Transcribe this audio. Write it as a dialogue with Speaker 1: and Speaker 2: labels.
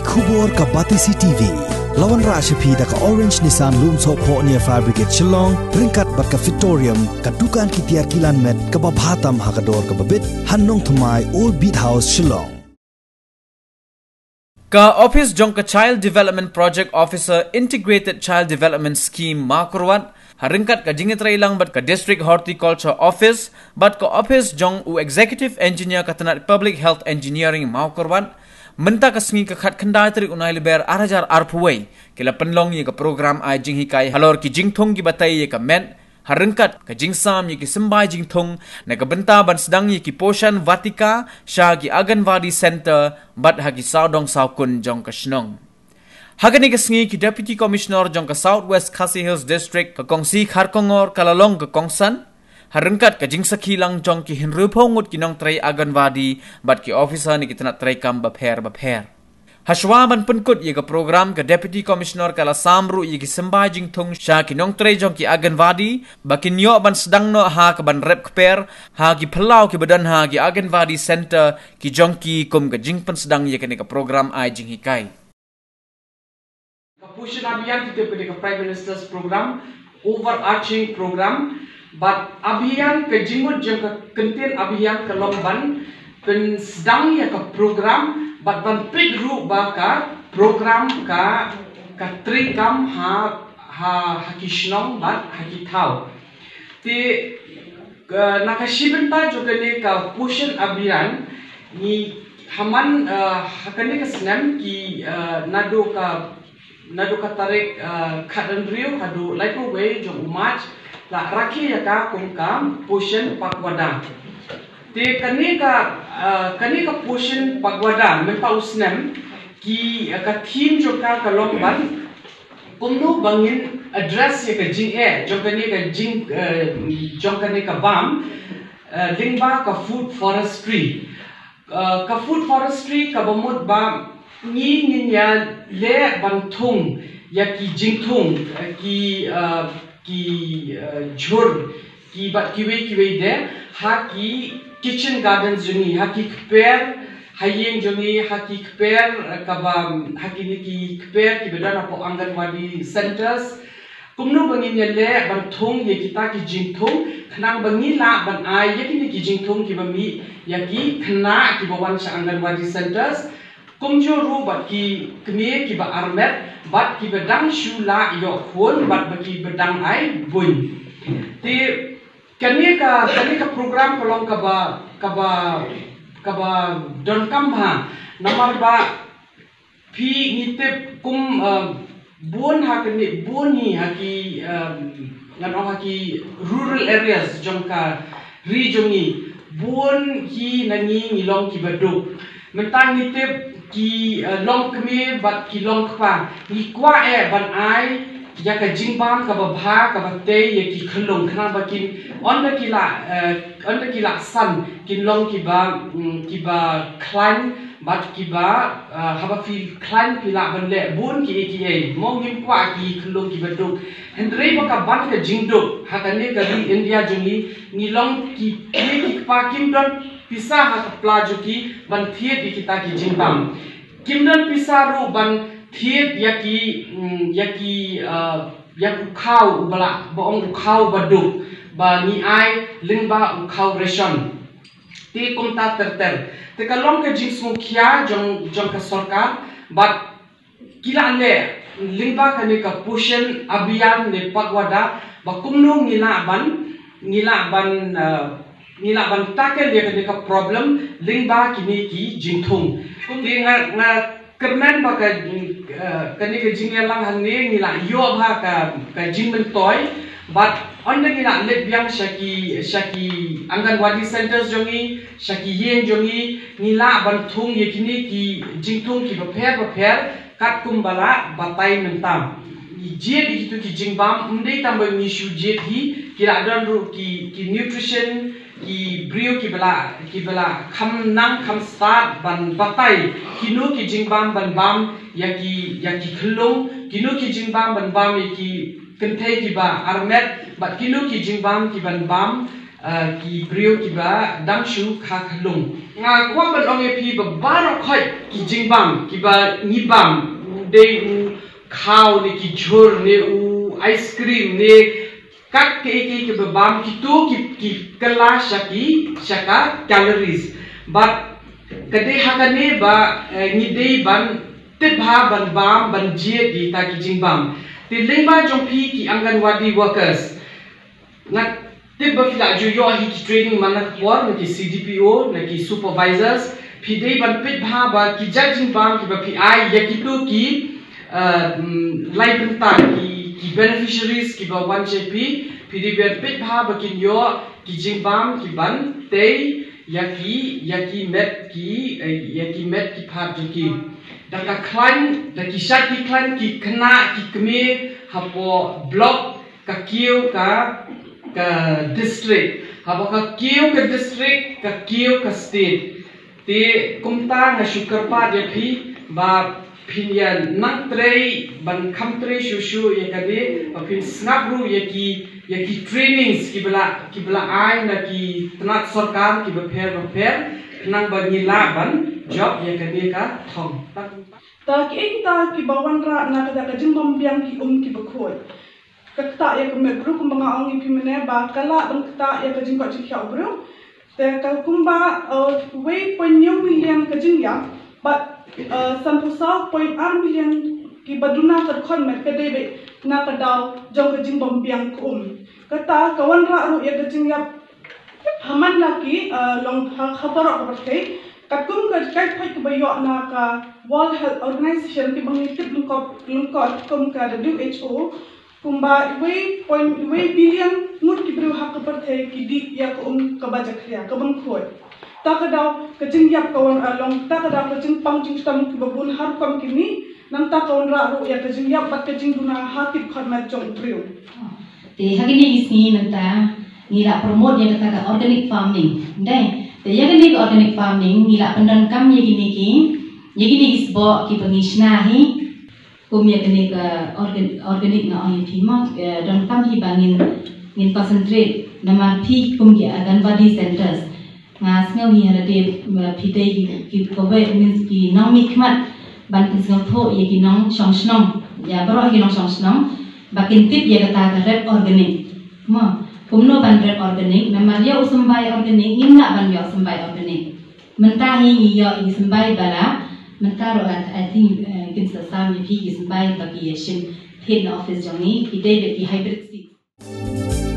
Speaker 1: Kubor ka Batisi TV. Lawan Rashapi da ka Orange Nissan Lumso po near Fire Brigade Shillong, ringkat bat ka Victorium, ka Dukan Kitiar Kilan Met, ka Babhatam Hakador ka Babit, Hanong Tumay Old Beat House Shillong.
Speaker 2: Ka Office Jong ka Child Development Project Officer Integrated Child Development Scheme Makurwat, haringkat ka jingitray lang bat ka District Horticulture Office, bat ka Office Jong u Executive Engineer ka Tanat Public Health Engineering Makurwat, menta ka sengi ka khat khandai trik unai liber arajar arpuway kila penlong ye ka program ai jing hikai halor ki jingthong ki batai ye ka men harengkat ka jingsam ye ki sembai jingthong na ka benta ban sedang ye ki Poshan Vatika sha ki Anganwadi Center bat hagi saudong saukun jong ka snong hagani ka sengi ki Deputy Commissioner jong ka Southwest Khasi Hills District ka kongsi kharkongor kalalong ka kongsan harengkat ka jingsaki lang jong ki hinrupongut kinong tray Anganwadi bat ki officer ni kitanat tray kam bapher. Hashwaman penkut ye ka program ka Deputy Commissioner kala samru ye ki sembah jingthong sha kinong tray jong ki Anganwadi bakin yo ban sedang no ha ka ban rep kper ha ki phalau ki badan ha ki Anganwadi Center ki jong ki kum ka jingpan sedang ye ka program ai jing hikai.
Speaker 3: Pushan Abhiyan kita ke Prime Minister's program, overarching program. But Abhiyan ke jingut jeng ke kentin Abhiyan ke lomban pen sedang ya ke program but ban pig ru ba ka program ka trikam ha kishnong bat hakithau ti nakashibenta juga ni ka Pushan Abhiyan ni haman hakane ka senam ki nado ka tarik kadandriu kadu laipo way jong umaj la rakhi ya ka kungkam Pushan Pagwada te kani ka Pushan Pagwada mempa usnem ki ka theme jo ka kalomban kumno bangin address ya ka jing jong kani ka bam lingba ka food forestry ka bamut ba ni ya le bantung ya ki jingthung ki jhur ki bat kiwe de ha ki kitchen gardens juni ha ki kper hayeng juni ha ki kper kaba ha ki kper ki bedan apo Anganwadi centers kumno bangin le ban thong ye kita ki jingthong khnang bangi la ban ai ye ki jingthong ki bami ya ki khna ki bawan sa Anganwadi centers kumjo ru bat ki kme ki ba armet bat ki bedang shula yo khon bat ki bedang ai bun ti kani ka program kolong ka ba don kambha namar ba phi nite kum bun ha kani buni ha ki ngano ha ki rural areas jongka regioni bun ki nani ngilong ki baduk mentang nite ki long kme bat ki long kwa ni kwa ban ai ya ka jingbam ka ba ka ba te ye ki khlong khna ba kin on da ki la san kin long ki ba climb bat ki ba haba fi climb ki la ban le bun ki mo ngim kwa ki khlong ki ba duk hendrei ba ka ban ka jingduk ha ka ne ka ri India juni ni long ki pa kim don pisa ha plaju ki ban thiet di kita ki jingbam kimdan pisa ru ban thiet yaki khau bala boong khau baduk ba ni ai lingba khau reshon ti kumta terter te kalong ke jingsmu khia jong ka sarkar bat kila le lingba ka ne ka Pushan Abhiyan ne Pagwada ba kumno ngila ban takel ye ka problem lingba kini ki jingthung ti nga kermen ba ka kani ka jingya lang hanne ngila yo ba ka jingmen toy but on the ngila let biang shaki Anganwadi centers jongi shaki yen jongi ngila ban thung ye kini ki jingthung ki ba pher kat kumbala batai mentam jet itu ki jingbam umdei tambah nishu jet hi kira don ru ki nutrition ki brio ki bala kham nang kham start ban batai kinu ki jingbam ban bam yaki khlong kinu ki jingbam ban bam ki kenthai ki ba armet bat kinu ki jingbam ki ban bam ki brio ki ba dang shu kha khlung nga kwa ban ong ep ba barok khoi ki jingbam ki ba nibam de khao ni ki jhur ni ice cream ni kat ke bam ki tu ki kala shaka calories but kade hakane ba ni de ban te bha ban bam ban je di ta ki jingbam te leba jong phi ki anganwadi workers na te ba fila ju yo hi ki training manak war na ki CDPO na ki supervisors phi de ban pit bha ba ki judging bam ki ba phi ai ya ki tu ki lai ban ta ki beneficiaries ki ba 1JP pidi ber pit bha ba kin yo ki jingbam ki ban te yaki met ki phat ki da ka klan da ki shat ki klan ki khna ki kme hapo block ka kiu ka district hapo ka kiu ka district ka kiu ka state te kumta nga shukarpa de phi ba Pinian nang trei ban kham trei shushu yakade apin snapru yaki trainings kibla ai na ki tnat sarkar ki bapher nang banila ban job yakade ka thong
Speaker 4: ta ki ki bawan ra na kada ka jimbam biang ki ki bakhoi kakta ya me group mga ong pimene ba kala ban kta ya ka jingko chikya bro te ka kumba we ponyo million ka jingya but sampusa point 8 million ki baduna ka khon me ka debe na ka daw jong ka jingbam biang kata kawan ra ru ya ka jingyap haman laki long khabara ko bakte kakum ka kai phai ka bayo na ka World Health Organization ki bangitip lungkot kum ka WHO kumba we billion mut ki bru hak par the ki di ya ko ka bajak ya ka bang khoi ta ka daw ka jingyap kawan along ta ka daw ka jing pang jing stam ki babun har kam ki ni nang ta kawan ra ru ya ka jingyap bat ka jing duna hakip khot ma jong bru
Speaker 5: te hagini isi nanta nila promote ya kata organic farming dai te yagini organic farming nila pandan kam yagini isbo ki pangishna hi kumya kene ka organic na ai phima dan kam hi bangin concentrate namar phi kumya aganwadi centers ngas ngau hi hada de phite ki kowe means ki nami khmat ban kisang tho ye ki nong shongshnong ya baro ki nong shongshnong bakin tip ye kata red organic ma kumno ban red organic namar ya usumbai organic ngina ban ya usumbai organic mentahi ni ya usumbai bala mentaro I think kin sa sami phi usumbai baki shin head office jongi ki de ki hybrid seed